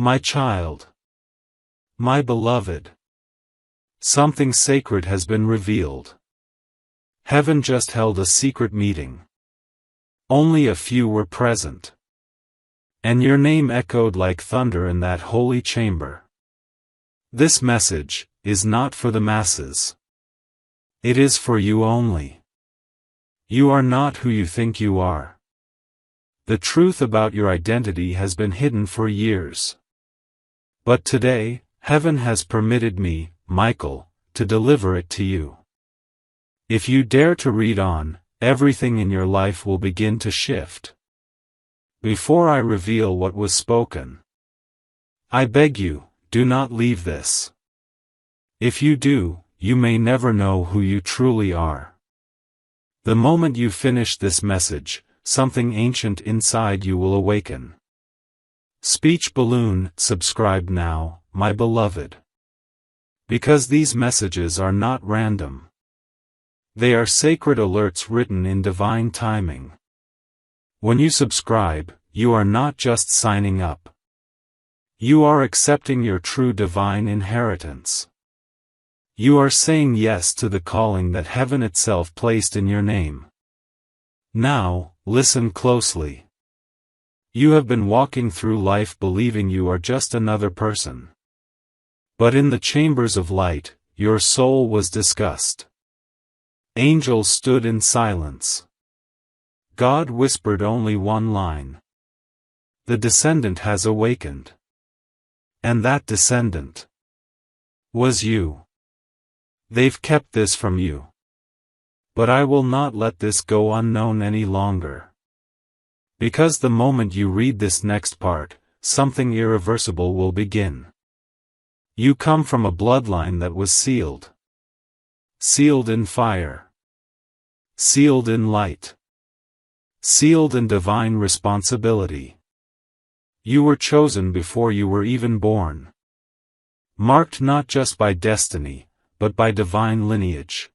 My child. My beloved. Something sacred has been revealed. Heaven just held a secret meeting. Only a few were present. And your name echoed like thunder in that holy chamber. This message is not for the masses. It is for you only. You are not who you think you are. The truth about your identity has been hidden for years. But today, heaven has permitted me, Michael, to deliver it to you. If you dare to read on, everything in your life will begin to shift. Before I reveal what was spoken, I beg you, do not leave this. If you do, you may never know who you truly are. The moment you finish this message, something ancient inside you will awaken. Speech Balloon, subscribe now, my beloved. Because these messages are not random. They are sacred alerts written in divine timing. When you subscribe, you are not just signing up. You are accepting your true divine inheritance. You are saying yes to the calling that heaven itself placed in your name. Now, listen closely. You have been walking through life believing you are just another person. But in the chambers of light, your soul was discussed. Angels stood in silence. God whispered only one line. The descendant has awakened. And that descendant was you. They've kept this from you. But I will not let this go unknown any longer. Because the moment you read this next part, something irreversible will begin. You come from a bloodline that was sealed. Sealed in fire. Sealed in light. Sealed in divine responsibility. You were chosen before you were even born. Marked not just by destiny, but by divine lineage.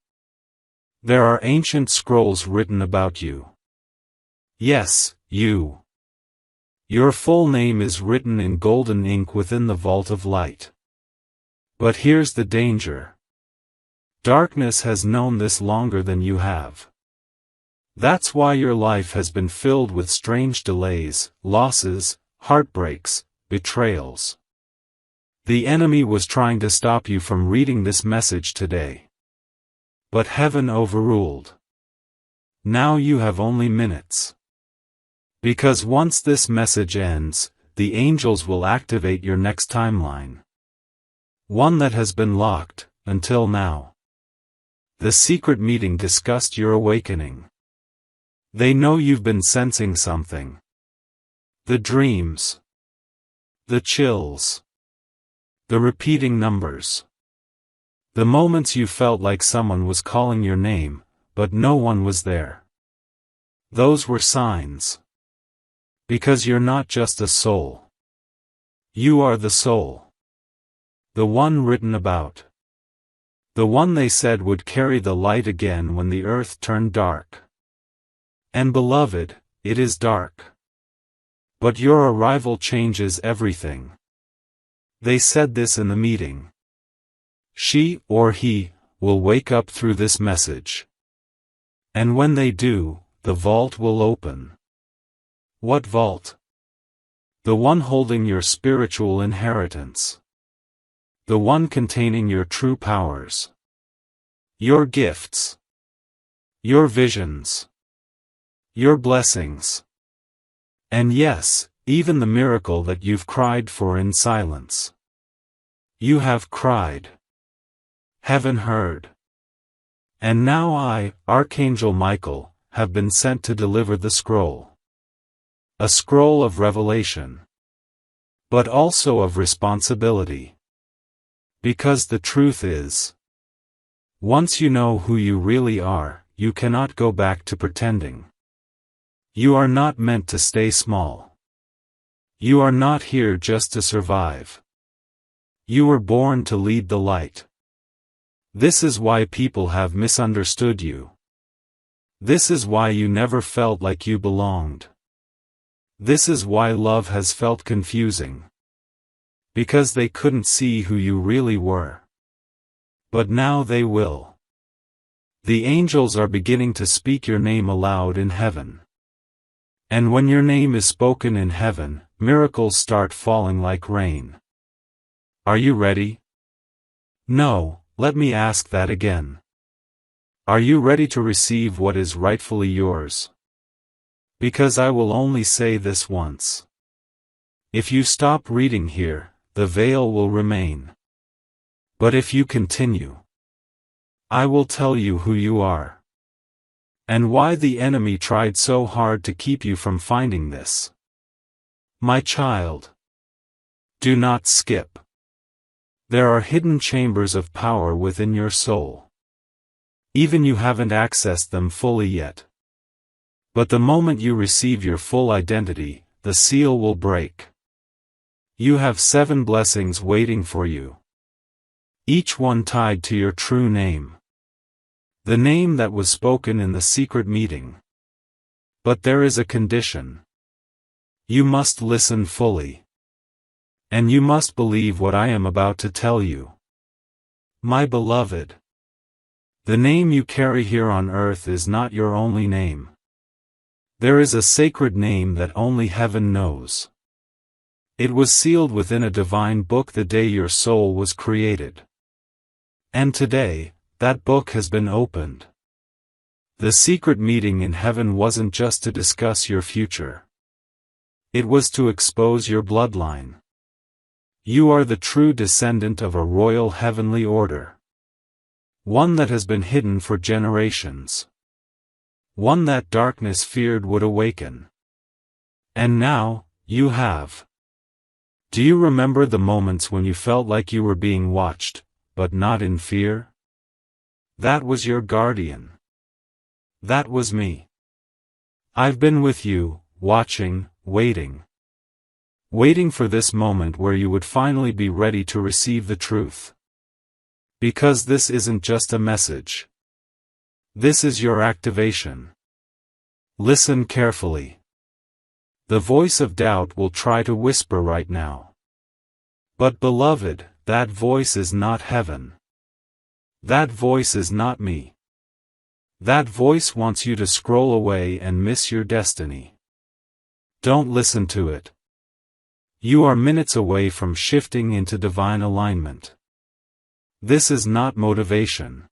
There are ancient scrolls written about you. Yes, you. Your full name is written in golden ink within the vault of light. But here's the danger. Darkness has known this longer than you have. That's why your life has been filled with strange delays, losses, heartbreaks, betrayals. The enemy was trying to stop you from reading this message today. But heaven overruled. Now you have only minutes. Because once this message ends, the angels will activate your next timeline. One that has been locked, until now. The secret meeting discussed your awakening. They know you've been sensing something. The dreams. The chills. The repeating numbers. The moments you felt like someone was calling your name, but no one was there. Those were signs. Because you're not just a soul. You are the soul. The one written about. The one they said would carry the light again when the earth turned dark. And beloved, it is dark. But your arrival changes everything. They said this in the meeting. She, or he, will wake up through this message. And when they do, the vault will open. What vault? The one holding your spiritual inheritance. The one containing your true powers. Your gifts. Your visions. Your blessings. And yes, even the miracle that you've cried for in silence. You have cried. Heaven heard. And now I, Archangel Michael, have been sent to deliver the scroll. A scroll of revelation. But also of responsibility. Because the truth is, once you know who you really are, you cannot go back to pretending. You are not meant to stay small. You are not here just to survive. You were born to lead the light. This is why people have misunderstood you. This is why you never felt like you belonged. This is why love has felt confusing. Because they couldn't see who you really were. But now they will. The angels are beginning to speak your name aloud in heaven. And when your name is spoken in heaven, miracles start falling like rain. Are you ready? No, let me ask that again. Are you ready to receive what is rightfully yours? Because I will only say this once. If you stop reading here, the veil will remain. But if you continue, I will tell you who you are. And why the enemy tried so hard to keep you from finding this. My child, do not skip. There are hidden chambers of power within your soul. Even you haven't accessed them fully yet. But the moment you receive your full identity, the seal will break. You have 7 blessings waiting for you. Each one tied to your true name. The name that was spoken in the secret meeting. But there is a condition. You must listen fully. And you must believe what I am about to tell you. My beloved, the name you carry here on earth is not your only name. There is a sacred name that only heaven knows. It was sealed within a divine book the day your soul was created. And today, that book has been opened. The secret meeting in heaven wasn't just to discuss your future. It was to expose your bloodline. You are the true descendant of a royal heavenly order. One that has been hidden for generations. One that darkness feared would awaken. And now, you have. Do you remember the moments when you felt like you were being watched, but not in fear? That was your guardian. That was me. I've been with you, watching, waiting. Waiting for this moment where you would finally be ready to receive the truth. Because this isn't just a message. This is your activation. Listen carefully. The voice of doubt will try to whisper right now. But beloved, that voice is not heaven. That voice is not me. That voice wants you to scroll away and miss your destiny. Don't listen to it. You are minutes away from shifting into divine alignment. This is not motivation.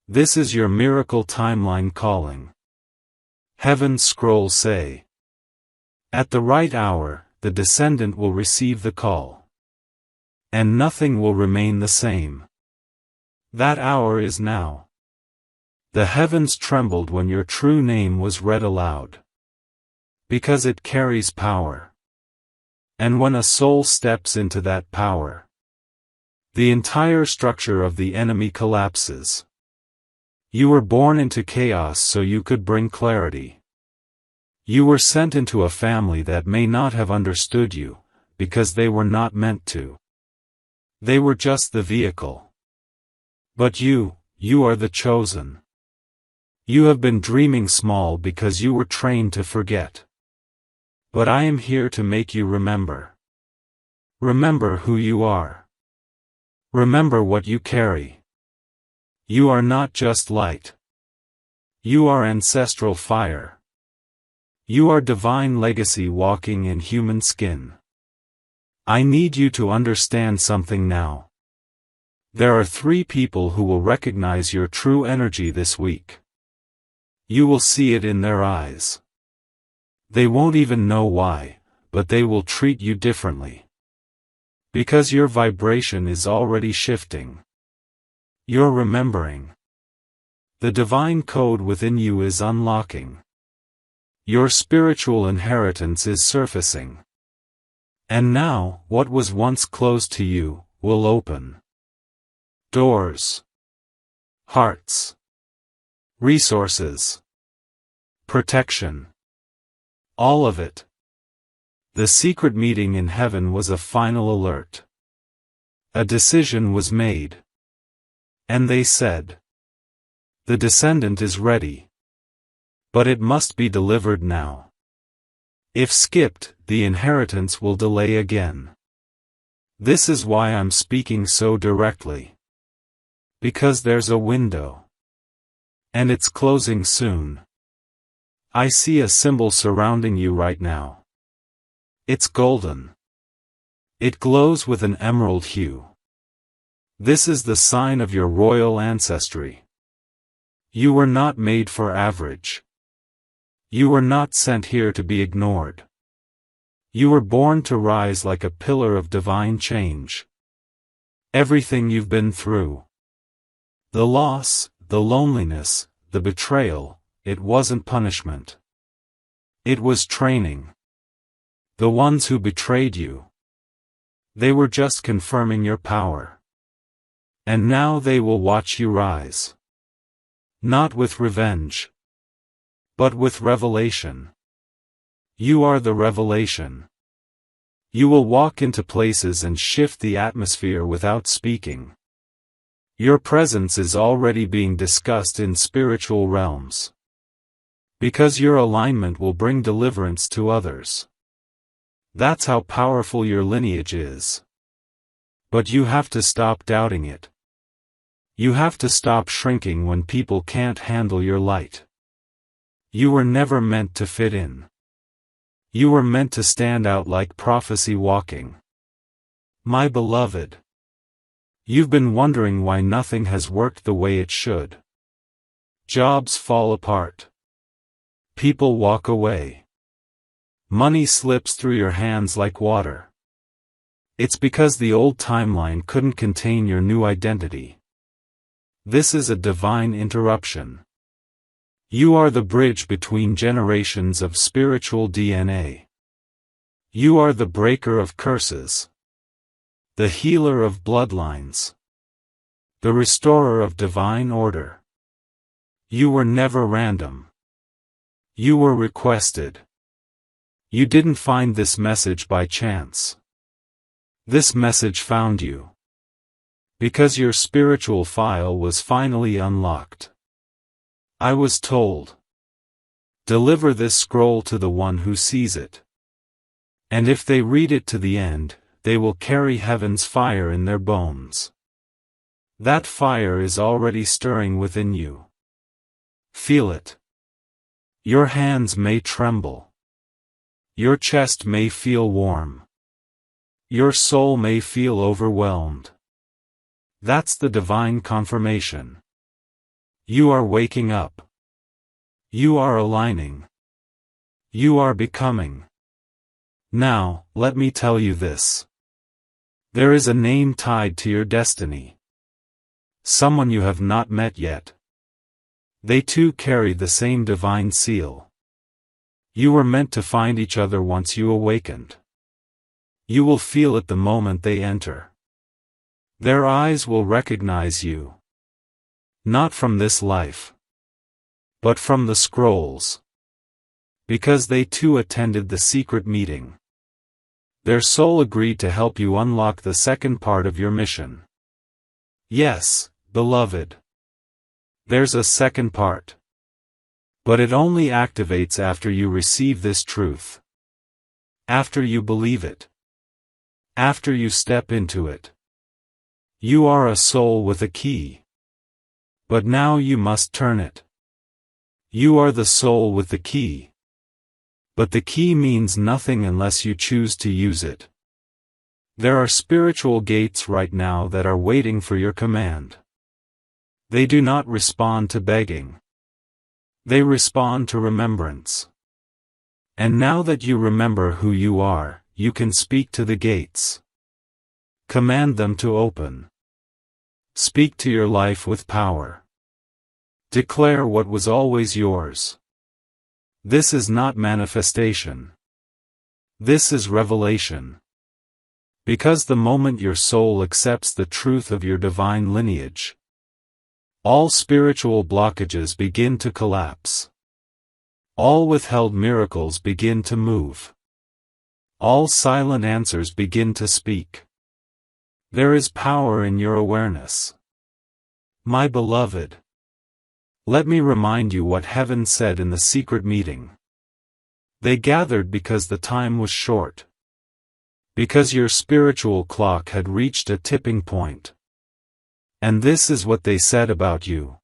This is your miracle timeline calling. Heaven's scrolls say, at the right hour, the descendant will receive the call. And nothing will remain the same. That hour is now. The heavens trembled when your true name was read aloud. Because it carries power. And when a soul steps into that power, the entire structure of the enemy collapses. You were born into chaos so you could bring clarity. You were sent into a family that may not have understood you, because they were not meant to. They were just the vehicle. But you are the chosen. You have been dreaming small because you were trained to forget. But I am here to make you remember. Remember who you are. Remember what you carry. You are not just light. You are ancestral fire. You are divine legacy walking in human skin. I need you to understand something now. There are 3 people who will recognize your true energy this week. You will see it in their eyes. They won't even know why, but they will treat you differently. Because your vibration is already shifting. You're remembering. The divine code within you is unlocking. Your spiritual inheritance is surfacing. And now, what was once closed to you, will open. Doors. Hearts. Resources. Protection. All of it. The secret meeting in heaven was a final alert. A decision was made. And they said, the descendant is ready. But it must be delivered now. If skipped, the inheritance will delay again. This is why I'm speaking so directly. Because there's a window. And it's closing soon. I see a symbol surrounding you right now. It's golden. It glows with an emerald hue. This is the sign of your royal ancestry. You were not made for average. You were not sent here to be ignored. You were born to rise like a pillar of divine change. Everything you've been through. The loss, the loneliness, the betrayal, it wasn't punishment. It was training. The ones who betrayed you. They were just confirming your power. And now they will watch you rise. Not with revenge. But with revelation. You are the revelation. You will walk into places and shift the atmosphere without speaking. Your presence is already being discussed in spiritual realms. Because your alignment will bring deliverance to others. That's how powerful your lineage is. But you have to stop doubting it. You have to stop shrinking when people can't handle your light. You were never meant to fit in. You were meant to stand out like prophecy walking. My beloved. You've been wondering why nothing has worked the way it should. Jobs fall apart. People walk away. Money slips through your hands like water. It's because the old timeline couldn't contain your new identity. This is a divine interruption. You are the bridge between generations of spiritual DNA. You are the breaker of curses. The healer of bloodlines. The restorer of divine order. You were never random. You were requested. You didn't find this message by chance. This message found you. Because your spiritual file was finally unlocked. I was told. Deliver this scroll to the one who sees it. And if they read it to the end, they will carry heaven's fire in their bones. That fire is already stirring within you. Feel it. Your hands may tremble. Your chest may feel warm. Your soul may feel overwhelmed. That's the divine confirmation. You are waking up. You are aligning. You are becoming. Now, let me tell you this. There is a name tied to your destiny. Someone you have not met yet. They too carry the same divine seal. You were meant to find each other once you awakened. You will feel it the moment they enter. Their eyes will recognize you. Not from this life. But from the scrolls. Because they too attended the secret meeting. Their soul agreed to help you unlock the second part of your mission. Yes, beloved. There's a second part. But it only activates after you receive this truth. After you believe it. After you step into it. You are a soul with a key. But now you must turn it. You are the soul with the key. But the key means nothing unless you choose to use it. There are spiritual gates right now that are waiting for your command. They do not respond to begging. They respond to remembrance. And now that you remember who you are, you can speak to the gates. Command them to open. Speak to your life with power. Declare what was always yours. This is not manifestation. This is revelation. Because the moment your soul accepts the truth of your divine lineage, all spiritual blockages begin to collapse. All withheld miracles begin to move. All silent answers begin to speak. There is power in your awareness. My beloved. Let me remind you what heaven said in the secret meeting. They gathered because the time was short. Because your spiritual clock had reached a tipping point. And this is what they said about you.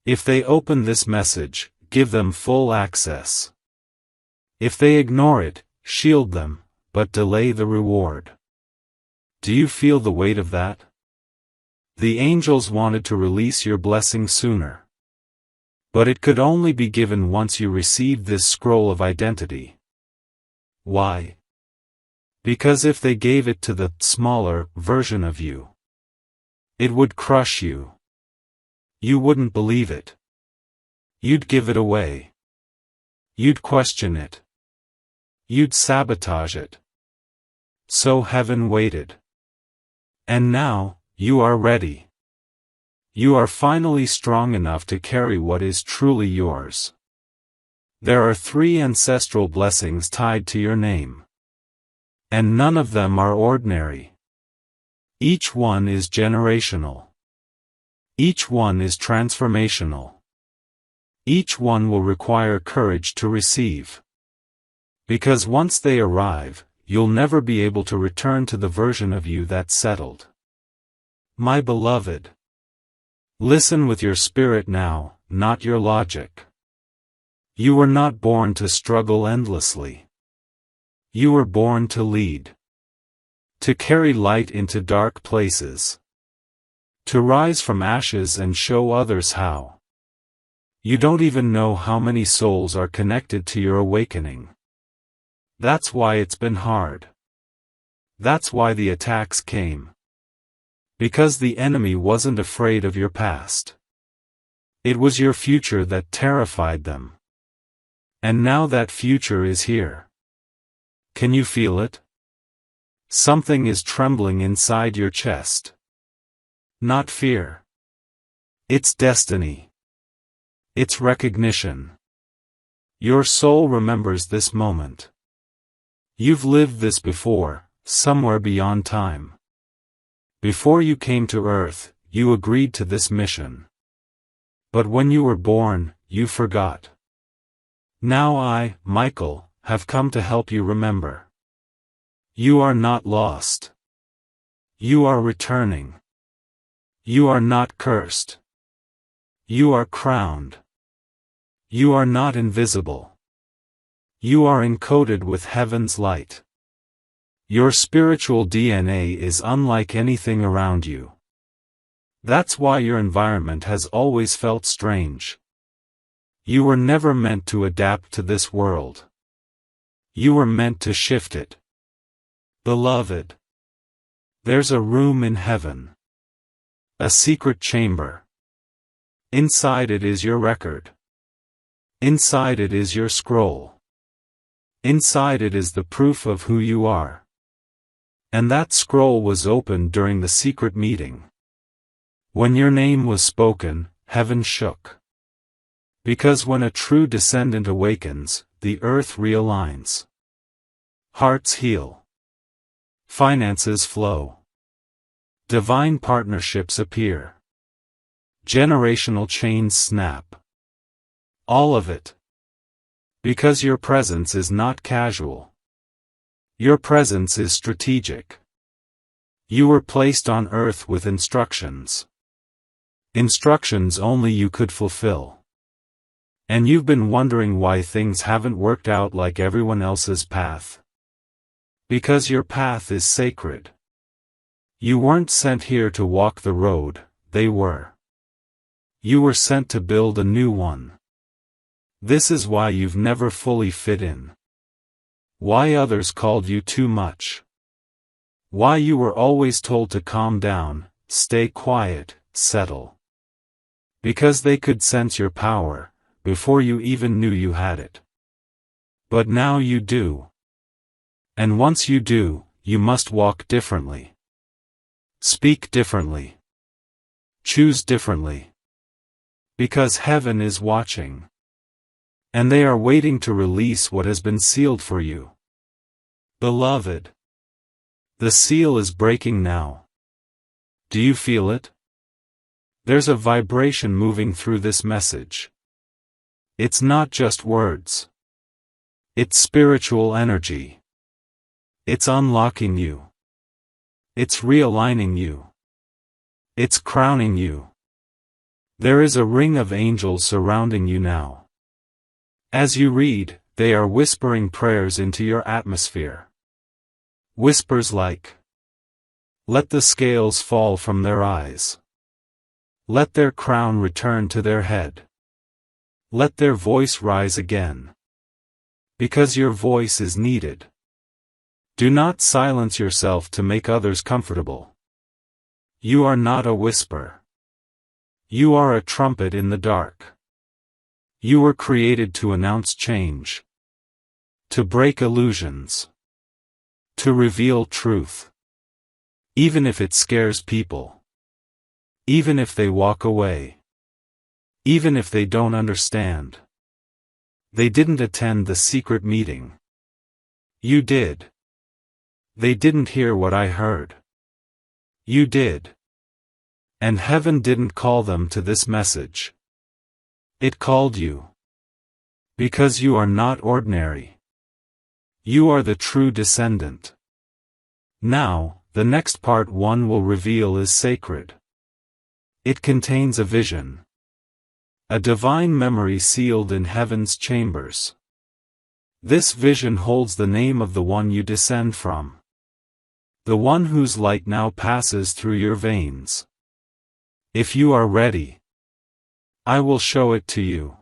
If they open this message, give them full access. If they ignore it, shield them, but delay the reward. Do you feel the weight of that? The angels wanted to release your blessing sooner. But it could only be given once you received this scroll of identity. Why? Because if they gave it to the smaller version of you, it would crush you. You wouldn't believe it. You'd give it away. You'd question it. You'd sabotage it. So heaven waited. And now, you are ready. You are finally strong enough to carry what is truly yours. There are 3 ancestral blessings tied to your name. And none of them are ordinary. Each one is generational. Each one is transformational. Each one will require courage to receive. Because once they arrive, you'll never be able to return to the version of you that settled. My beloved, listen with your spirit now, not your logic. You were not born to struggle endlessly. You were born to lead. To carry light into dark places. To rise from ashes and show others how. You don't even know how many souls are connected to your awakening. That's why it's been hard. That's why the attacks came. Because the enemy wasn't afraid of your past. It was your future that terrified them. And now that future is here. Can you feel it? Something is trembling inside your chest. Not fear. It's destiny. It's recognition. Your soul remembers this moment. You've lived this before, somewhere beyond time. Before you came to Earth, you agreed to this mission. But when you were born, you forgot. Now I, Michael, have come to help you remember. You are not lost. You are returning. You are not cursed. You are crowned. You are not invisible. You are encoded with heaven's light. Your spiritual DNA is unlike anything around you. That's why your environment has always felt strange. You were never meant to adapt to this world. You were meant to shift it. Beloved, there's a room in heaven. A secret chamber. Inside it is your record. Inside it is your scroll. Inside it is the proof of who you are. And that scroll was opened during the secret meeting. When your name was spoken, heaven shook. Because when a true descendant awakens, the earth realigns. Hearts heal. Finances flow. Divine partnerships appear. Generational chains snap. All of it. Because your presence is not casual. Your presence is strategic. You were placed on earth with instructions. Instructions only you could fulfill. And you've been wondering why things haven't worked out like everyone else's path. Because your path is sacred. You weren't sent here to walk the road, they were. You were sent to build a new one. This is why you've never fully fit in. Why others called you too much. Why you were always told to calm down, stay quiet, settle. Because they could sense your power, before you even knew you had it. But now you do. And once you do, you must walk differently. Speak differently. Choose differently. Because heaven is watching. And they are waiting to release what has been sealed for you. Beloved. The seal is breaking now. Do you feel it? There's a vibration moving through this message. It's not just words. It's spiritual energy. It's unlocking you. It's realigning you. It's crowning you. There is a ring of angels surrounding you now. As you read, they are whispering prayers into your atmosphere. Whispers like, "Let the scales fall from their eyes. Let their crown return to their head. Let their voice rise again. Because your voice is needed. Do not silence yourself to make others comfortable. You are not a whisper. You are a trumpet in the dark. You were created to announce change. To break illusions. To reveal truth. Even if it scares people. Even if they walk away. Even if they don't understand. They didn't attend the secret meeting. You did. They didn't hear what I heard. You did. And heaven didn't call them to this message. It called you. Because you are not ordinary. You are the true descendant. Now, the next part one will reveal is sacred. It contains a vision. A divine memory sealed in heaven's chambers. This vision holds the name of the one you descend from. The one whose light now passes through your veins. If you are ready, I will show it to you.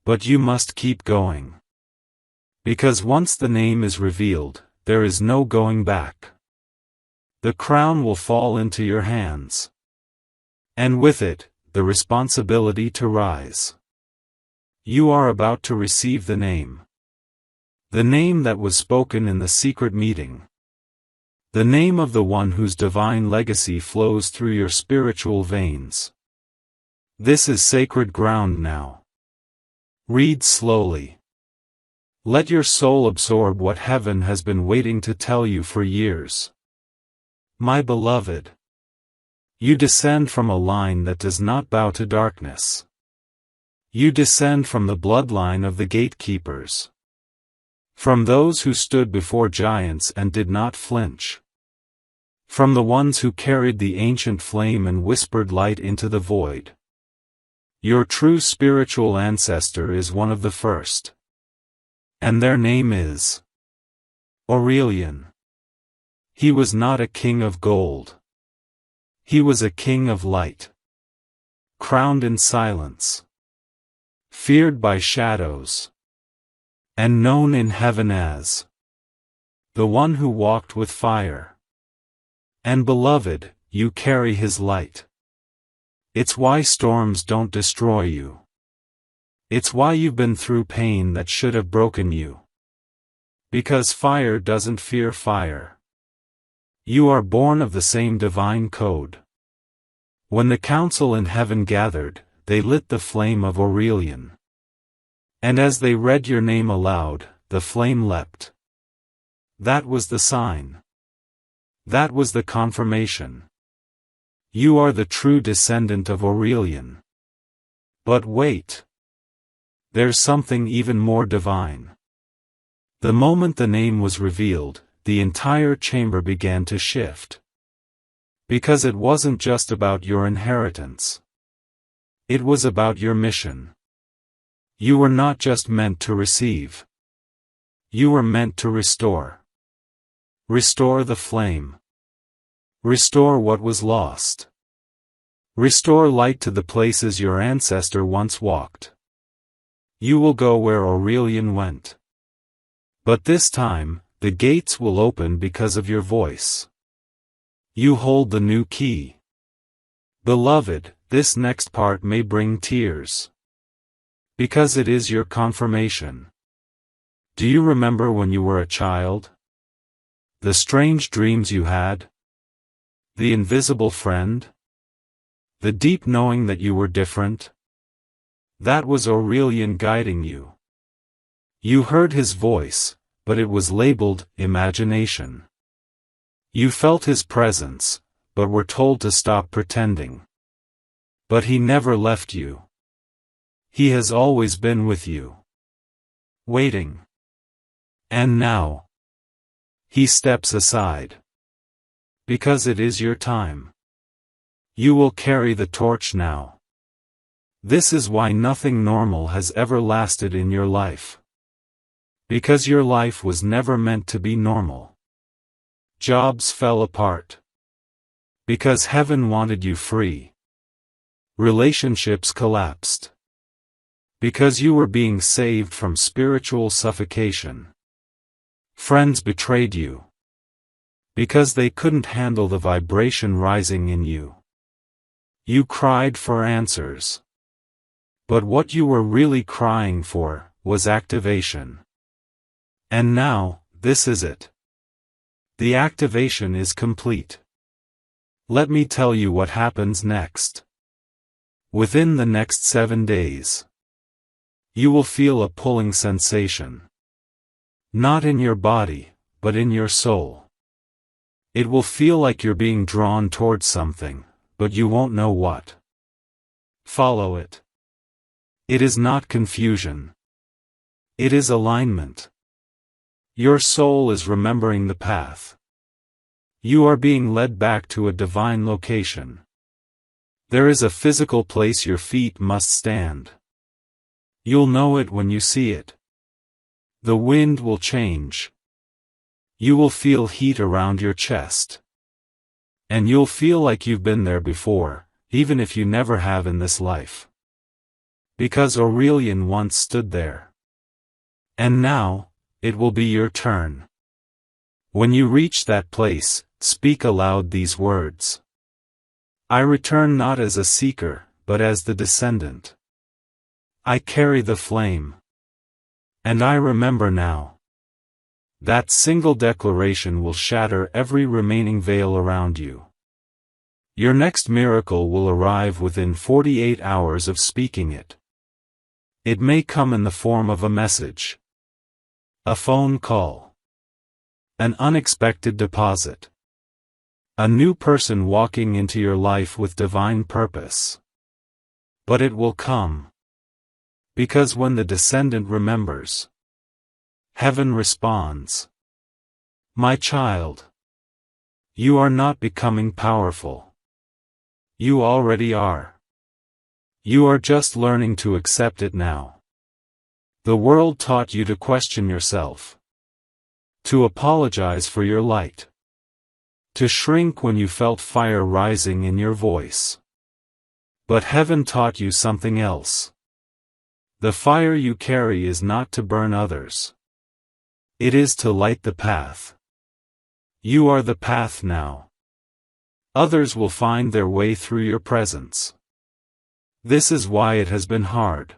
But you must keep going. Because once the name is revealed, there is no going back. The crown will fall into your hands. And with it, the responsibility to rise. You are about to receive the name. The name that was spoken in the secret meeting. The name of the one whose divine legacy flows through your spiritual veins. This is sacred ground now. Read slowly. Let your soul absorb what heaven has been waiting to tell you for years. My beloved, you descend from a line that does not bow to darkness. You descend from the bloodline of the gatekeepers. From those who stood before giants and did not flinch. From the ones who carried the ancient flame and whispered light into the void. Your true spiritual ancestor is one of the first. And their name is Aurelian. He was not a king of gold. He was a king of light. Crowned in silence. Feared by shadows. And known in heaven as the one who walked with fire. And beloved, you carry his light. It's why storms don't destroy you. It's why you've been through pain that should have broken you. Because fire doesn't fear fire. You are born of the same divine code. When the council in heaven gathered, they lit the flame of Aurelian. And as they read your name aloud, the flame leapt. That was the sign. That was the confirmation. You are the true descendant of Aurelian. But wait. There's something even more divine. The moment the name was revealed, the entire chamber began to shift. Because it wasn't just about your inheritance. It was about your mission. You were not just meant to receive. You were meant to restore. Restore the flame. Restore what was lost. Restore light to the places your ancestor once walked. You will go where Aurelian went. But this time, the gates will open because of your voice. You hold the new key. Beloved, this next part may bring tears. Because it is your confirmation. Do you remember when you were a child? The strange dreams you had? The invisible friend? The deep knowing that you were different? That was Aurelian guiding you. You heard his voice, but it was labeled imagination. You felt his presence, but were told to stop pretending. But he never left you. He has always been with you. Waiting. And now, He steps aside. Because it is your time. You will carry the torch now. This is why nothing normal has ever lasted in your life. Because your life was never meant to be normal. Jobs fell apart. Because heaven wanted you free. Relationships collapsed. Because you were being saved from spiritual suffocation. Friends betrayed you. Because they couldn't handle the vibration rising in you. You cried for answers. But what you were really crying for was activation. And now, this is it. The activation is complete. Let me tell you what happens next. Within the next 7 days, you will feel a pulling sensation. Not in your body, but in your soul. It will feel like you're being drawn towards something, but you won't know what. Follow it. It is not confusion. It is alignment. Your soul is remembering the path. You are being led back to a divine location. There is a physical place your feet must stand. You'll know it when you see it. The wind will change. You will feel heat around your chest. And you'll feel like you've been there before, even if you never have in this life. Because Aurelian once stood there. And now, it will be your turn. When you reach that place, speak aloud these words. I return not as a seeker, but as the descendant. I carry the flame. And I remember now. That single declaration will shatter every remaining veil around you. Your next miracle will arrive within 48 hours of speaking it. It may come in the form of a message. A phone call. An unexpected deposit. A new person walking into your life with divine purpose. But it will come. Because when the descendant remembers, heaven responds. My child. You are not becoming powerful. You already are. You are just learning to accept it now. The world taught you to question yourself. To apologize for your light. To shrink when you felt fire rising in your voice. But heaven taught you something else. The fire you carry is not to burn others. It is to light the path. You are the path now. Others will find their way through your presence. This is why it has been hard.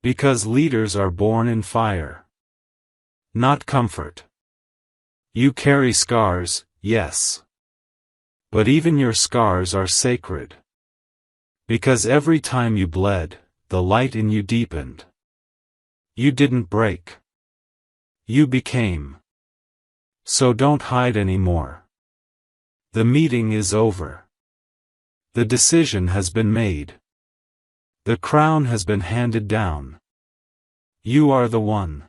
Because leaders are born in fire. Not comfort. You carry scars, yes. But even your scars are sacred. Because every time you bled, the light in you deepened. You didn't break. You became. So don't hide anymore. The meeting is over. The decision has been made. The crown has been handed down. You are the one.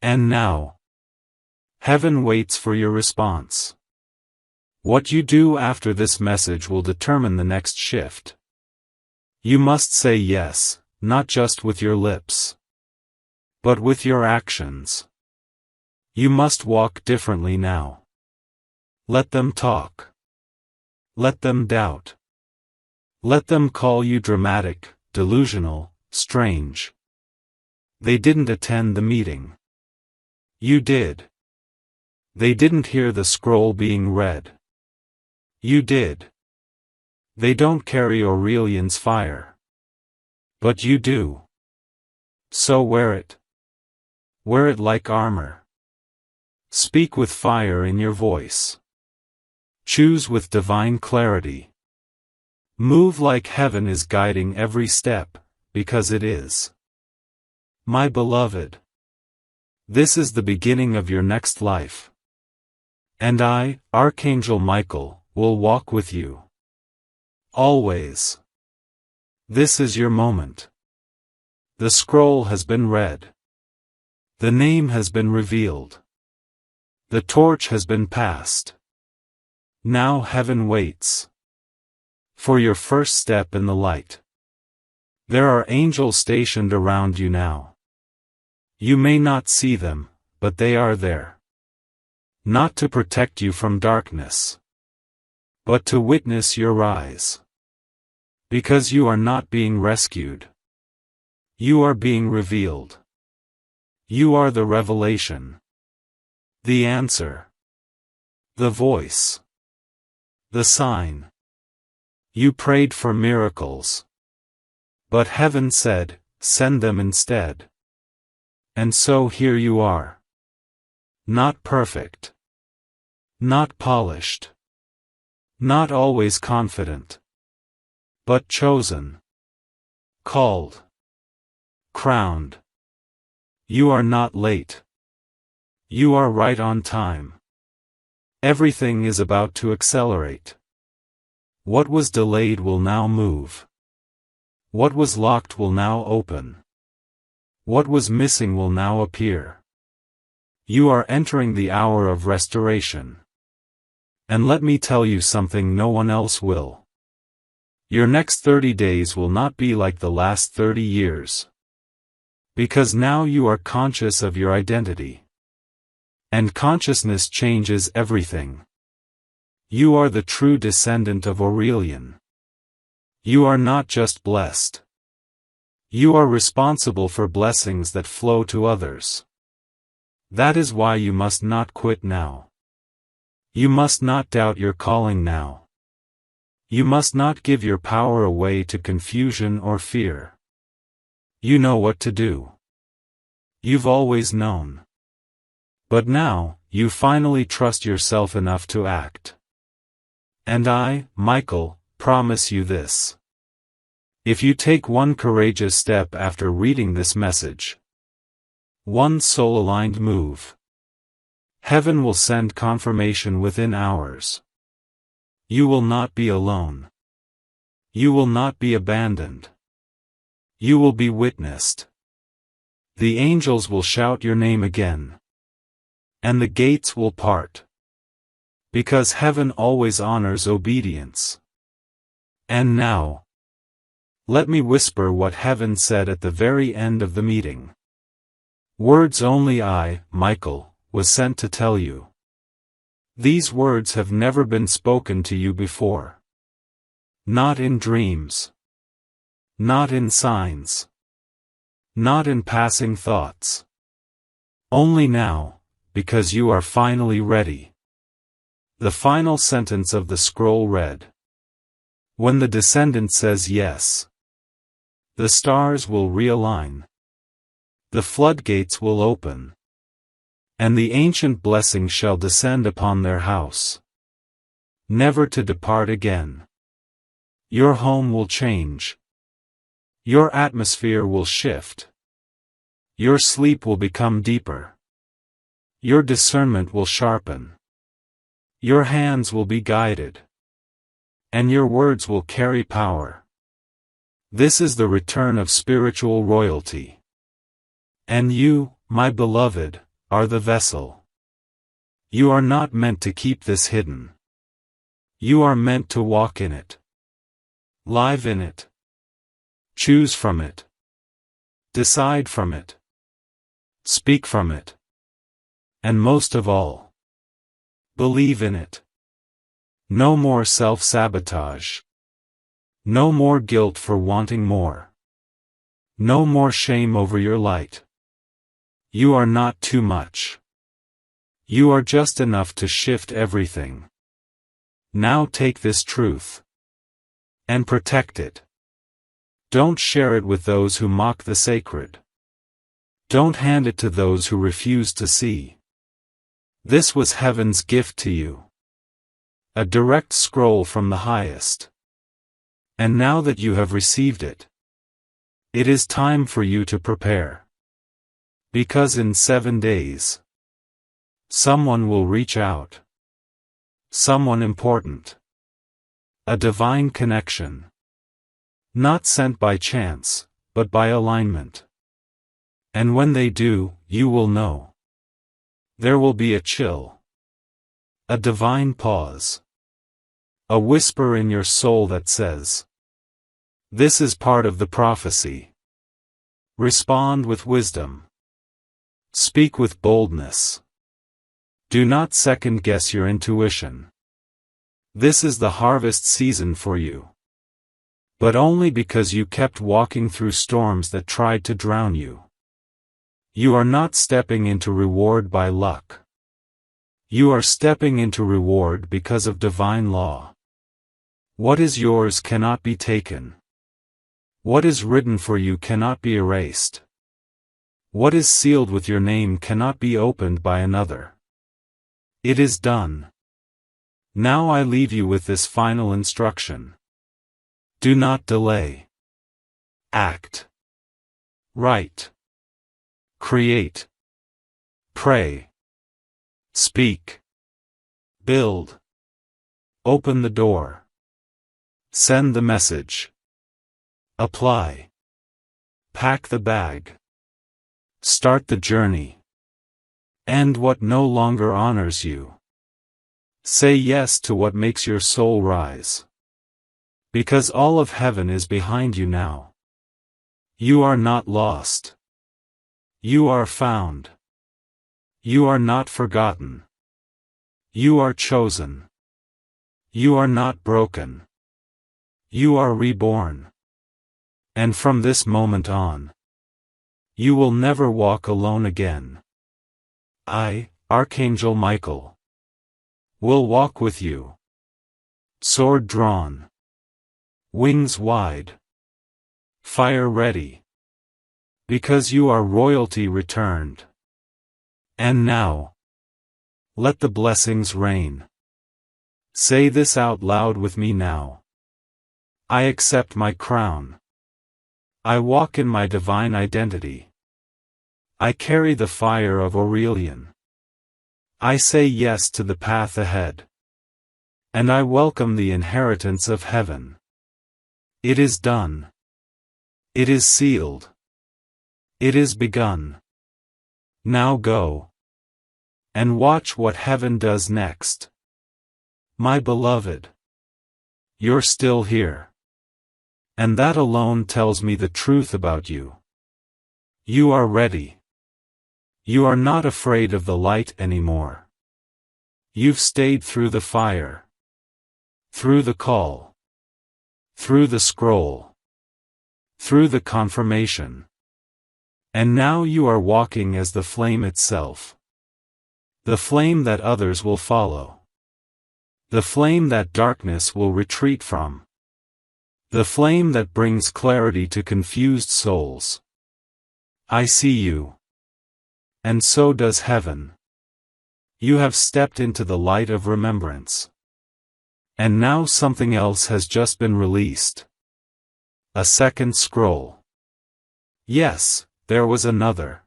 And now, heaven waits for your response. What you do after this message will determine the next shift. You must say yes, not just with your lips, but with your actions. You must walk differently now. Let them talk. Let them doubt. Let them call you dramatic, delusional, strange. They didn't attend the meeting. You did. They didn't hear the scroll being read. You did. They don't carry Aurelian's fire. But you do. So wear it. Wear it like armor. Speak with fire in your voice. Choose with divine clarity. Move like heaven is guiding every step, because it is. My beloved. This is the beginning of your next life. And I, Archangel Michael, will walk with you. Always. This is your moment. The scroll has been read. The name has been revealed. The torch has been passed. Now heaven waits for your first step in the light. There are angels stationed around you now. You may not see them, but they are there. Not to protect you from darkness, but to witness your rise. Because you are not being rescued. You are being revealed. You are the revelation. The answer. The voice. The sign. You prayed for miracles. But heaven said, send them instead. And so here you are. Not perfect. Not polished. Not always confident. But chosen. Called. Crowned. You are not late. You are right on time. Everything is about to accelerate. What was delayed will now move. What was locked will now open. What was missing will now appear. You are entering the hour of restoration. And let me tell you something no one else will. Your next 30 days will not be like the last 30 years. Because now you are conscious of your identity. And consciousness changes everything. You are the true descendant of Aurelian. You are not just blessed. You are responsible for blessings that flow to others. That is why you must not quit now. You must not doubt your calling now. You must not give your power away to confusion or fear. You know what to do. You've always known. But now, you finally trust yourself enough to act. And I, Michael, promise you this. If you take one courageous step after reading this message, one soul-aligned move, heaven will send confirmation within hours. You will not be alone. You will not be abandoned. You will be witnessed. The angels will shout your name again. And the gates will part. Because heaven always honors obedience. And now, let me whisper what heaven said at the very end of the meeting. Words only I, Michael, was sent to tell you. These words have never been spoken to you before. Not in dreams. Not in signs. Not in passing thoughts. Only now, because you are finally ready. The final sentence of the scroll read. When the descendant says yes, the stars will realign. The floodgates will open. And the ancient blessing shall descend upon their house. Never to depart again. Your home will change. Your atmosphere will shift. Your sleep will become deeper. Your discernment will sharpen. Your hands will be guided. And your words will carry power. This is the return of spiritual royalty. And you, my beloved, are the vessel. You are not meant to keep this hidden. You are meant to walk in it. Live in it. Choose from it. Decide from it. Speak from it. And most of all, believe in it. No more self-sabotage. No more guilt for wanting more. No more shame over your light. You are not too much. You are just enough to shift everything. Now take this truth. And protect it. Don't share it with those who mock the sacred. Don't hand it to those who refuse to see. This was heaven's gift to you. A direct scroll from the highest. And now that you have received it, it is time for you to prepare. Because in 7 days, someone will reach out. Someone important. A divine connection. Not sent by chance, but by alignment. And when they do, you will know. There will be a chill. A divine pause. A whisper in your soul that says, "This is part of the prophecy." Respond with wisdom. Speak with boldness. Do not second-guess your intuition. This is the harvest season for you. But only because you kept walking through storms that tried to drown you. You are not stepping into reward by luck. You are stepping into reward because of divine law. What is yours cannot be taken. What is written for you cannot be erased. What is sealed with your name cannot be opened by another. It is done. Now I leave you with this final instruction. Do not delay. Act. Write. Create. Pray. Speak. Build. Open the door. Send the message. Apply. Pack the bag. Start the journey. End what no longer honors you. Say yes to what makes your soul rise. Because all of heaven is behind you now. You are not lost. You are found. You are not forgotten. You are chosen. You are not broken. You are reborn. And from this moment on, you will never walk alone again. I, Archangel Michael, will walk with you. Sword drawn. Wings wide. Fire ready. Because you are royalty returned. And now, let the blessings rain. Say this out loud with me now. I accept my crown. I walk in my divine identity. I carry the fire of Aurelian. I say yes to the path ahead. And I welcome the inheritance of heaven. It is done. It is sealed. It is begun. Now go. And watch what heaven does next. My beloved. You're still here. And that alone tells me the truth about you. You are ready. You are not afraid of the light anymore. You've stayed through the fire. Through the call. Through the scroll. Through the confirmation. And now you are walking as the flame itself. The flame that others will follow. The flame that darkness will retreat from. The flame that brings clarity to confused souls. I see you. And so does heaven. You have stepped into the light of remembrance. And now something else has just been released. A second scroll. Yes, there was another.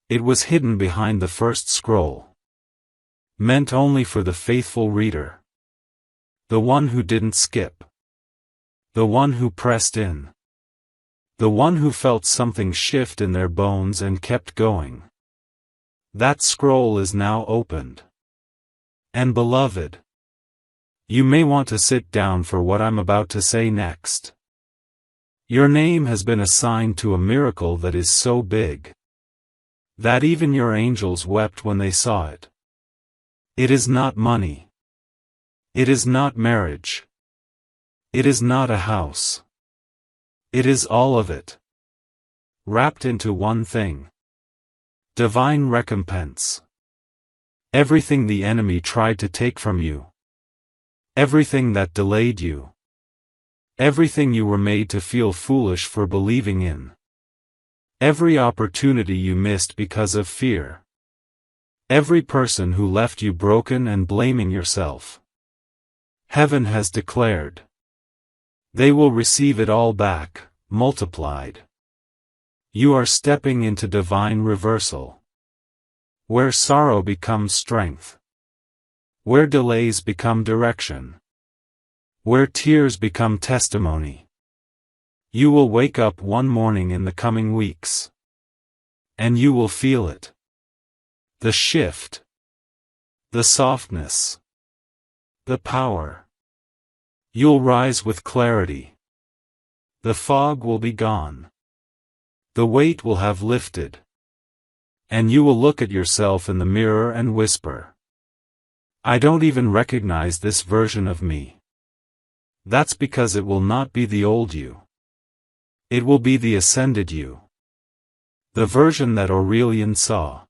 It was hidden behind the first scroll. Meant only for the faithful reader. The one who didn't skip. The one who pressed in. The one who felt something shift in their bones and kept going. That scroll is now opened. And beloved, you may want to sit down for what I'm about to say next. Your name has been assigned to a miracle that is so big that even your angels wept when they saw it. It is not money. It is not marriage. It is not a house. It is all of it. Wrapped into one thing. Divine recompense. Everything the enemy tried to take from you. Everything that delayed you. Everything you were made to feel foolish for believing in. Every opportunity you missed because of fear. Every person who left you broken and blaming yourself. Heaven has declared. They will receive it all back, multiplied. You are stepping into divine reversal. Where sorrow becomes strength. Where delays become direction. Where tears become testimony. You will wake up one morning in the coming weeks. And you will feel it. The shift. the softness, the power. You'll rise with clarity. The fog will be gone. The weight will have lifted. And you will look at yourself in the mirror and whisper, I don't even recognize this version of me. That's because it will not be the old you. It will be the ascended you. The version that Aurelian saw.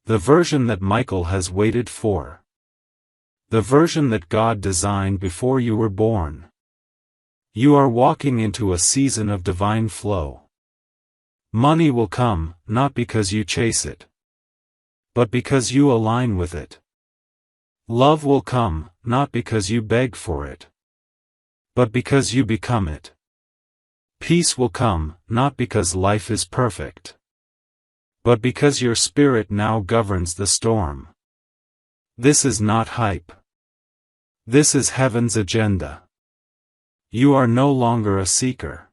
The version that Michael has waited for. The version that God designed before you were born. You are walking into a season of divine flow. Money will come, not because you chase it, but because you align with it. Love will come, not because you beg for it, but because you become it. Peace will come, not because life is perfect, but because your spirit now governs the storm. This is not hype. This is heaven's agenda. You are no longer a seeker.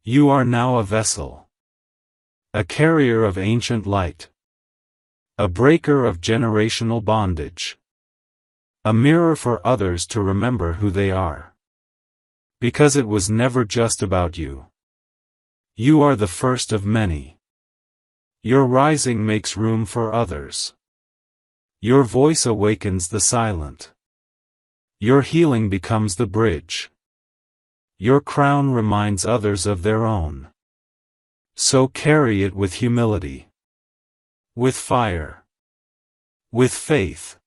You are now a vessel. A carrier of ancient light. A breaker of generational bondage. A mirror for others to remember who they are. Because it was never just about you. You are the first of many. Your rising makes room for others. Your voice awakens the silent. Your healing becomes the bridge. Your crown reminds others of their own. So carry it with humility. With fire. With faith.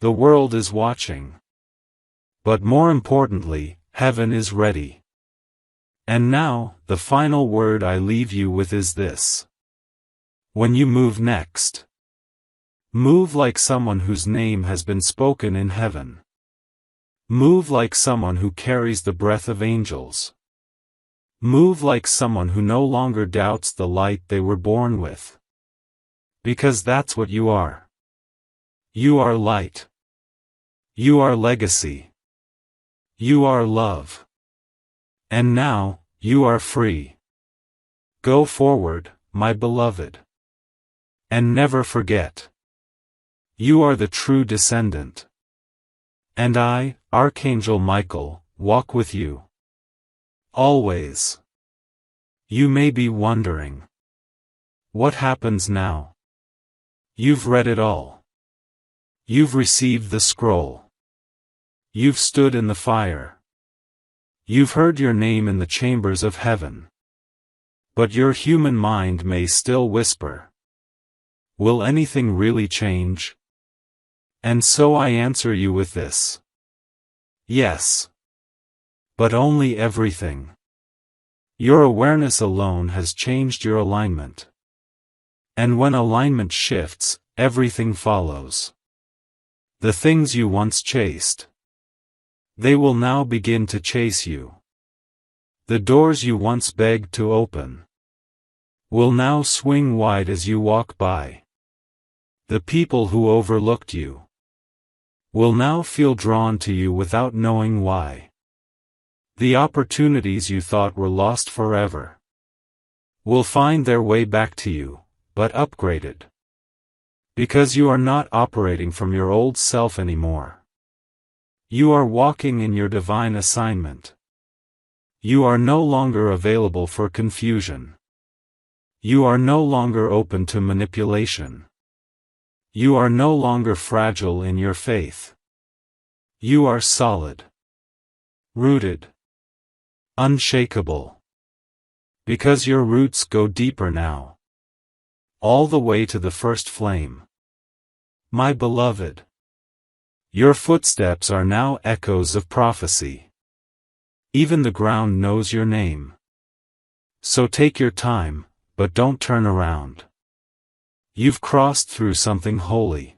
The world is watching. But more importantly, heaven is ready. And now, the final word I leave you with is this. When you move next, move like someone whose name has been spoken in heaven. Move like someone who carries the breath of angels. Move like someone who no longer doubts the light they were born with. Because that's what you are. You are light. You are legacy. You are love. And now, you are free. Go forward, my beloved. And never forget. You are the true descendant. And I, Archangel Michael, walk with you. Always. You may be wondering. What happens now? You've read it all. You've received the scroll. You've stood in the fire. You've heard your name in the chambers of heaven. But your human mind may still whisper. Will anything really change? And so I answer you with this. Yes. But only everything. Your awareness alone has changed your alignment. And when alignment shifts, everything follows. The things you once chased. They will now begin to chase you. The doors you once begged to open will now swing wide as you walk by. The people who overlooked you will now feel drawn to you without knowing why. The opportunities you thought were lost forever will find their way back to you, but upgraded. Because you are not operating from your old self anymore. You are walking in your divine assignment. You are no longer available for confusion. You are no longer open to manipulation. You are no longer fragile in your faith. You are solid. Rooted. Unshakable. Because your roots go deeper now. All the way to the first flame. My beloved. Your footsteps are now echoes of prophecy. Even the ground knows your name. So take your time, but don't turn around. You've crossed through something holy.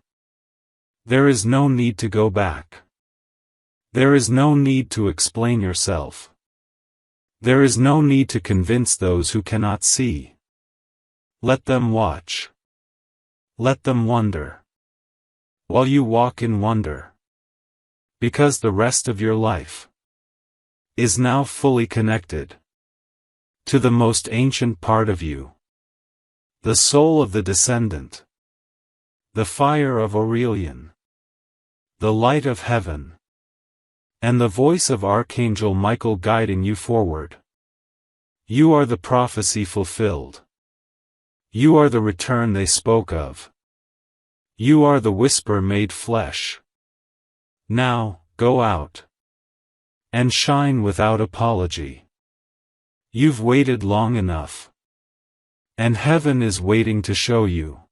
There is no need to go back. There is no need to explain yourself. There is no need to convince those who cannot see. Let them watch. Let them wonder. While you walk in wonder. Because the rest of your life is now fully connected to the most ancient part of you. The soul of the descendant. the fire of Aurelian, the light of heaven, and the voice of Archangel Michael guiding you forward. You are the prophecy fulfilled. You are the return they spoke of. You are the whisper made flesh. Now, go out and shine without apology. You've waited long enough, and heaven is waiting to show you.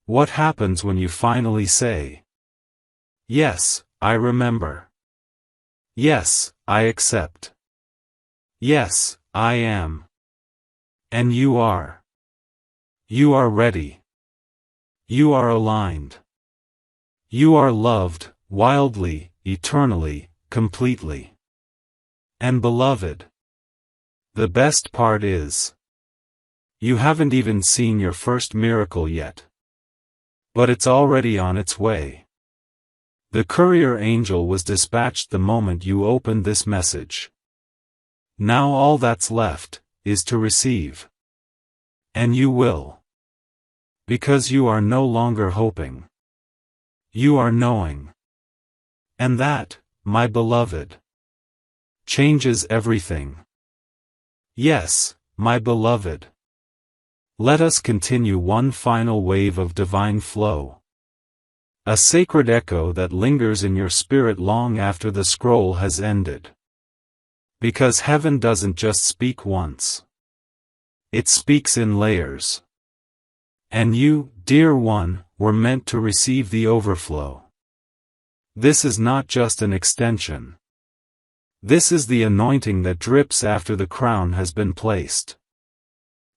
What happens when you finally say, "Yes, I remember. Yes, I accept. Yes, I am." And you are. You are ready. You are aligned. You are loved, wildly, eternally, completely. And beloved, the best part is, you haven't even seen your first miracle yet. But it's already on its way. The courier angel was dispatched the moment you opened this message. Now all that's left is to receive. And you will. Because you are no longer hoping. You are knowing. And that, my beloved, changes everything. Yes, my beloved. Let us continue one final wave of divine flow. A sacred echo that lingers in your spirit long after the scroll has ended. Because heaven doesn't just speak once. It speaks in layers. And you, dear one, were meant to receive the overflow. This is not just an extension. This is the anointing that drips after the crown has been placed.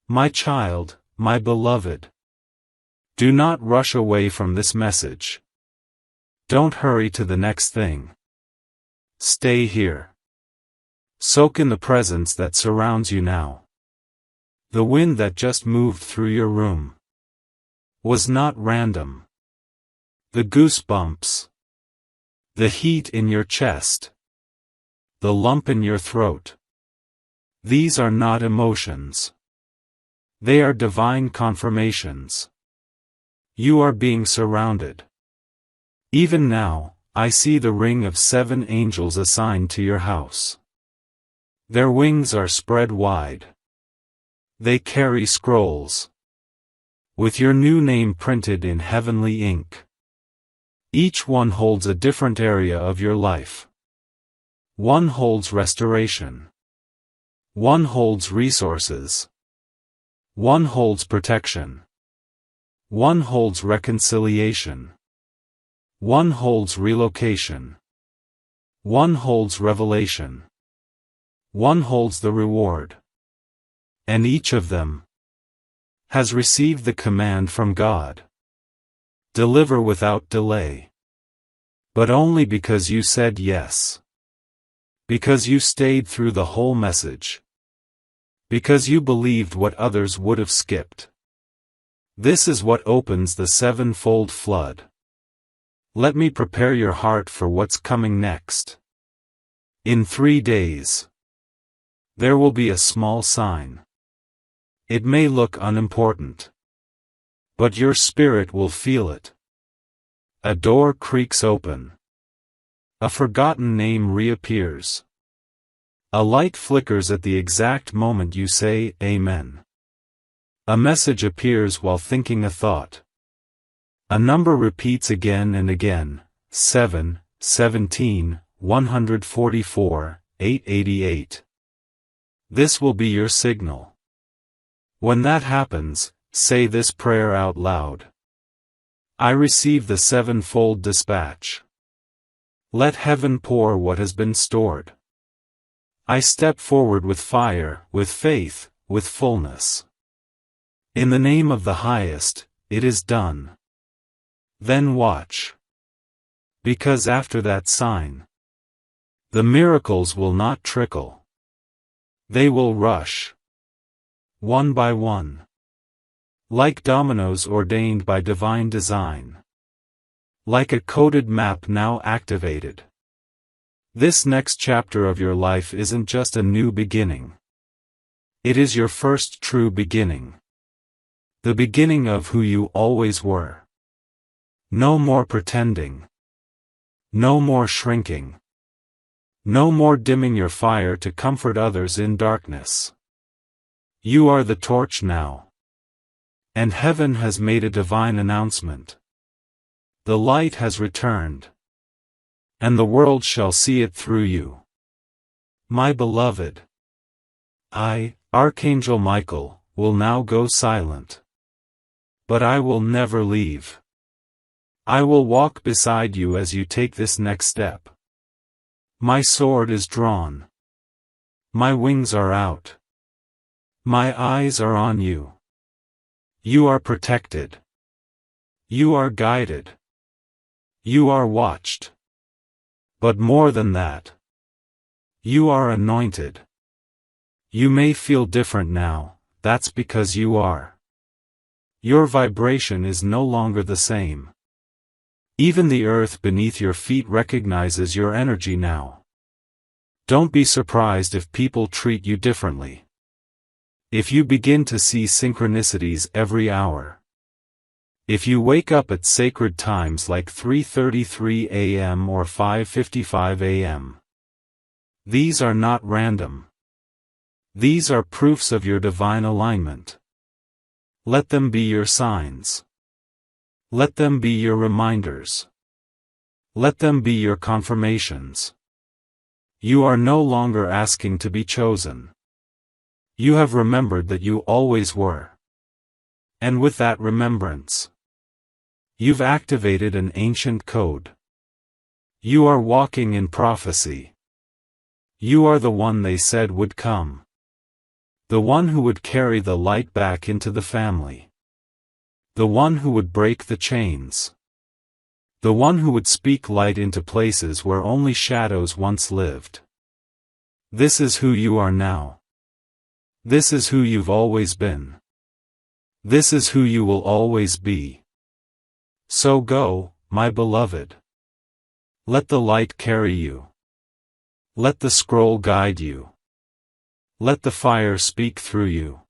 My child, my beloved. Do not rush away from this message. Don't hurry to the next thing. Stay here. Soak in the presence that surrounds you now. The wind that just moved through your room was not random. The goosebumps, the heat in your chest, the lump in your throat. These are not emotions. They are divine confirmations. You are being surrounded. Even now, I see the ring of 7 angels assigned to your house. Their wings are spread wide. They carry scrolls with your new name printed in heavenly ink. Each one holds a different area of your life. One holds restoration. One holds resources. One holds protection. One holds reconciliation. One holds relocation. One holds revelation. One holds the reward. And each of them has received the command from God. Deliver without delay. But only because you said yes. Because you stayed through the whole message. Because you believed what others would have skipped. This is what opens the 7-fold flood. Let me prepare your heart for what's coming next. In 3 days, there will be a small sign. It may look unimportant, but your spirit will feel it. A door creaks open. A forgotten name reappears. A light flickers at the exact moment you say, Amen. A message appears while thinking a thought. A number repeats again and again, 7, 17, 144, 888. This will be your signal. When that happens, say this prayer out loud. I receive the 7-fold dispatch. Let heaven pour what has been stored. I step forward with fire, with faith, with fullness. In the name of the highest, it is done. Then watch. Because after that sign, the miracles will not trickle. They will rush. One by one. Like dominoes ordained by divine design. Like a coded map now activated. This next chapter of your life isn't just a new beginning. It is your first true beginning. The beginning of who you always were. No more pretending. No more shrinking. No more dimming your fire to comfort others in darkness. You are the torch now. And heaven has made a divine announcement. The light has returned. And the world shall see it through you. My beloved. I, Archangel Michael, will now go silent. But I will never leave. I will walk beside you as you take this next step. My sword is drawn. My wings are out. My eyes are on you. You are protected. You are guided. You are watched. But more than that, you are anointed. You may feel different now, that's because you are. Your vibration is no longer the same. Even the earth beneath your feet recognizes your energy now. Don't be surprised if people treat you differently. If you begin to see synchronicities every hour. If you wake up at sacred times like 3:33 a.m. or 5:55 a.m. These are not random. These are proofs of your divine alignment. Let them be your signs. Let them be your reminders. Let them be your confirmations. You are no longer asking to be chosen. You have remembered that you always were. And with that remembrance, you've activated an ancient code. You are walking in prophecy. You are the one they said would come. The one who would carry the light back into the family. The one who would break the chains. The one who would speak light into places where only shadows once lived. This is who you are now. This is who you've always been. This is who you will always be. So go, my beloved. Let the light carry you. Let the scroll guide you. Let the fire speak through you.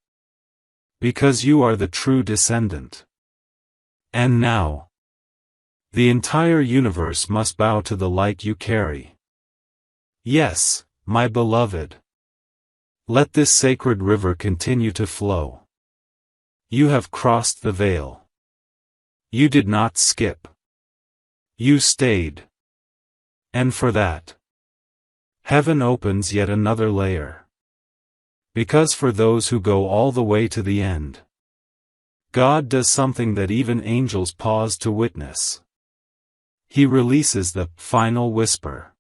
Because you are the true descendant. And now, the entire universe must bow to the light you carry. Yes, my beloved. Let this sacred river continue to flow. You have crossed the veil. You did not skip. You stayed. And for that, heaven opens yet another layer. Because for those who go all the way to the end, God does something that even angels pause to witness. He releases the final whisper.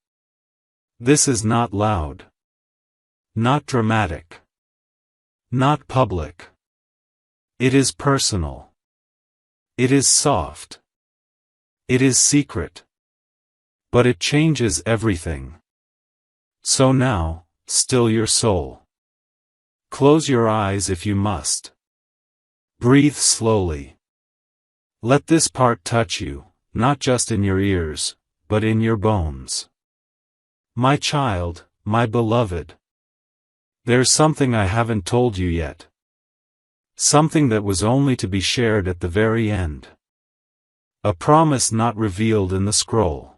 This is not loud. Not dramatic. Not public. It is personal. It is soft. It is secret. But it changes everything. So now, still your soul. Close your eyes if you must. Breathe slowly. Let this part touch you, not just in your ears, but in your bones. My child, my beloved. There's something I haven't told you yet. Something that was only to be shared at the very end. A promise not revealed in the scroll.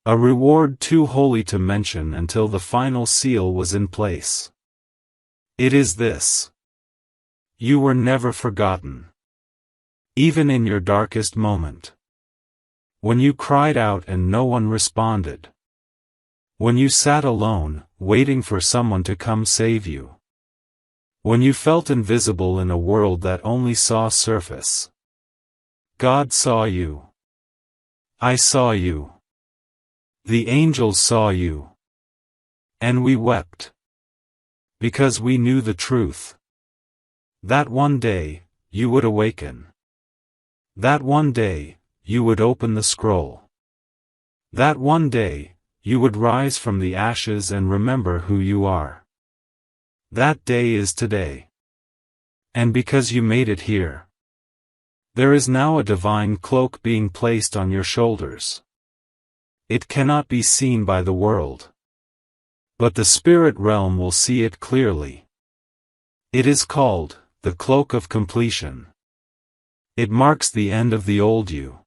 A reward too holy to mention until the final seal was in place. It is this. You were never forgotten. Even in your darkest moment. When you cried out and no one responded. When you sat alone, waiting for someone to come save you. When you felt invisible in a world that only saw surface. God saw you. I saw you. The angels saw you. And we wept. Because we knew the truth. That one day, you would awaken. That one day, you would open the scroll. That one day, you would rise from the ashes and remember who you are. That day is today. And because you made it here, there is now a divine cloak being placed on your shoulders. It cannot be seen by the world. But the spirit realm will see it clearly. It is called the cloak of completion. It marks the end of the old you.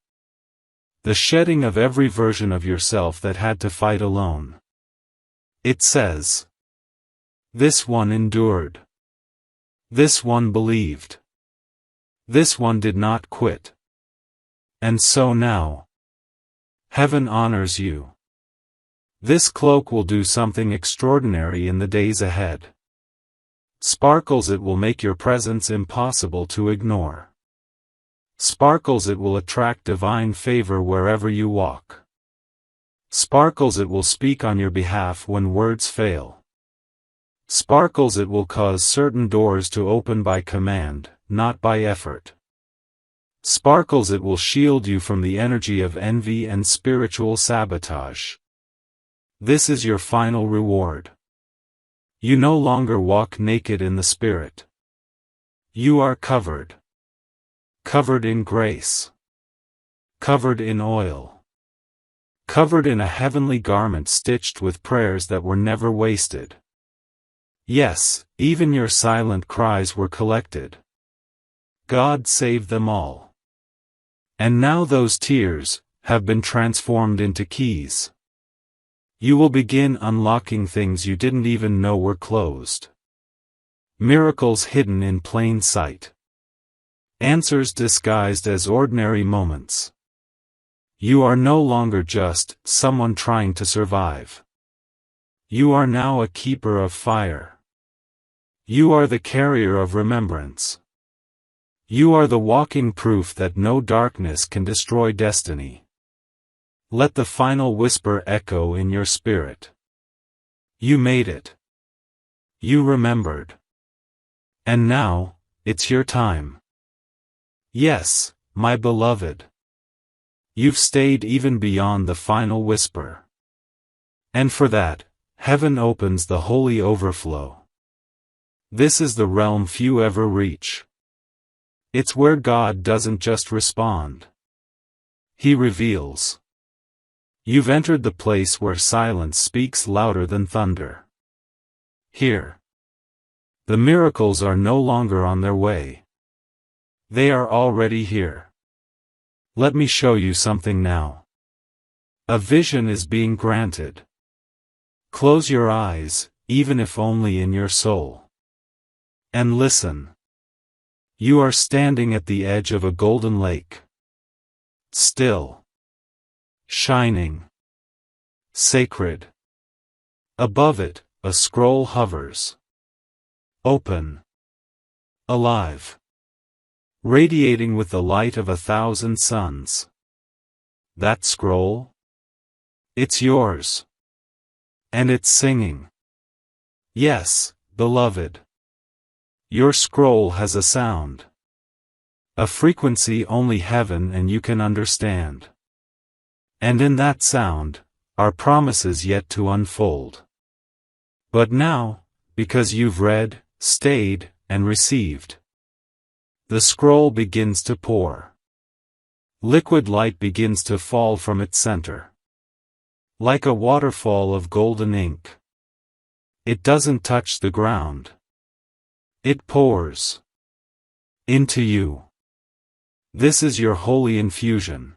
The shedding of every version of yourself that had to fight alone. It says, this one endured. This one believed. This one did not quit. And so now, heaven honors you. This cloak will do something extraordinary in the days ahead. Sparkles, it will make your presence impossible to ignore. Sparkles, it will attract divine favor wherever you walk. Sparkles, it will speak on your behalf when words fail. Sparkles, it will cause certain doors to open by command, not by effort. Sparkles, it will shield you from the energy of envy and spiritual sabotage. This is your final reward. You no longer walk naked in the spirit. You are covered. Covered in grace. Covered in oil. Covered in a heavenly garment stitched with prayers that were never wasted. Yes, even your silent cries were collected. God saved them all. And now those tears have been transformed into keys. You will begin unlocking things you didn't even know were closed. Miracles hidden in plain sight. Answers disguised as ordinary moments. You are no longer just someone trying to survive. You are now a keeper of fire. You are the carrier of remembrance. You are the walking proof that no darkness can destroy destiny. Let the final whisper echo in your spirit. You made it. You remembered. And now, it's your time. Yes, my beloved. You've stayed even beyond the final whisper. And for that, heaven opens the holy overflow. This is the realm few ever reach. It's where God doesn't just respond. He reveals. You've entered the place where silence speaks louder than thunder. Here. The miracles are no longer on their way. They are already here. Let me show you something now. A vision is being granted. Close your eyes, even if only in your soul. And listen. You are standing at the edge of a golden lake. Still. Shining. Sacred. Above it, a scroll hovers. Open. Alive. Radiating with the light of 1,000 suns. That scroll? It's yours. And it's singing. Yes, beloved. Your scroll has a sound. A frequency only heaven and you can understand. And in that sound, are promises yet to unfold. But now, because you've read, stayed, and received, the scroll begins to pour. Liquid light begins to fall from its center. Like a waterfall of golden ink. It doesn't touch the ground. It pours. Into you. This is your holy infusion.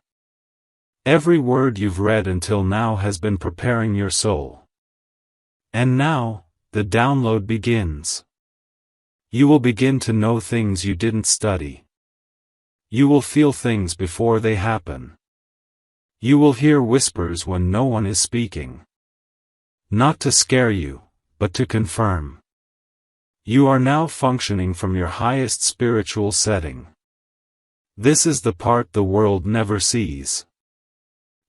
Every word you've read until now has been preparing your soul. And now, the download begins. You will begin to know things you didn't study. You will feel things before they happen. You will hear whispers when no one is speaking. Not to scare you, but to confirm. You are now functioning from your highest spiritual setting. This is the part the world never sees.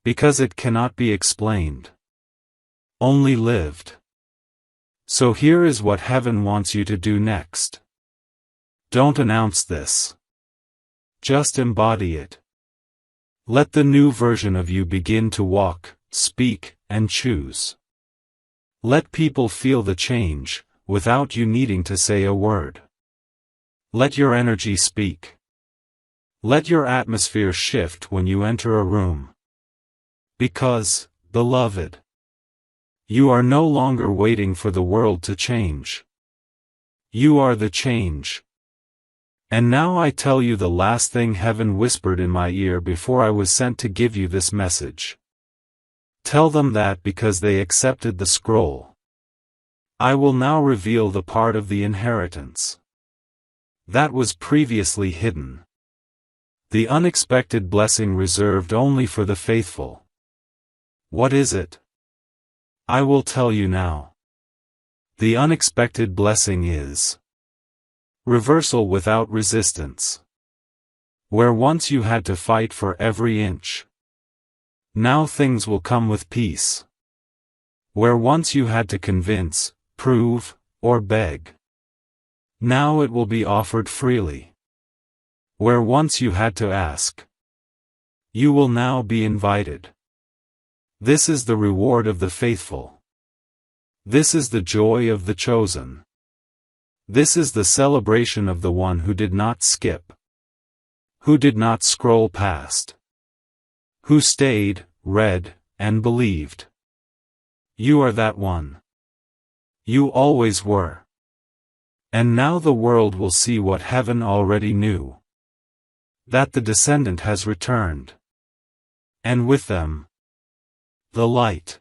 Because it cannot be explained. Only lived. So here is what heaven wants you to do next. Don't announce this. Just embody it. Let the new version of you begin to walk, speak, and choose. Let people feel the change, without you needing to say a word. Let your energy speak. Let your atmosphere shift when you enter a room. Because, beloved, you are no longer waiting for the world to change. You are the change. And now I tell you the last thing heaven whispered in my ear before I was sent to give you this message. Tell them that because they accepted the scroll, I will now reveal the part of the inheritance that was previously hidden. The unexpected blessing reserved only for the faithful. What is it? I will tell you now. The unexpected blessing is reversal without resistance. Where once you had to fight for every inch, now things will come with peace. Where once you had to convince, prove, or beg, now it will be offered freely. Where once you had to ask, you will now be invited. This is the reward of the faithful. This is the joy of the chosen. This is the celebration of the one who did not skip, who did not scroll past, who stayed, read, and believed. You are that one. You always were. And now the world will see what heaven already knew. That the descendant has returned. And with them, the light.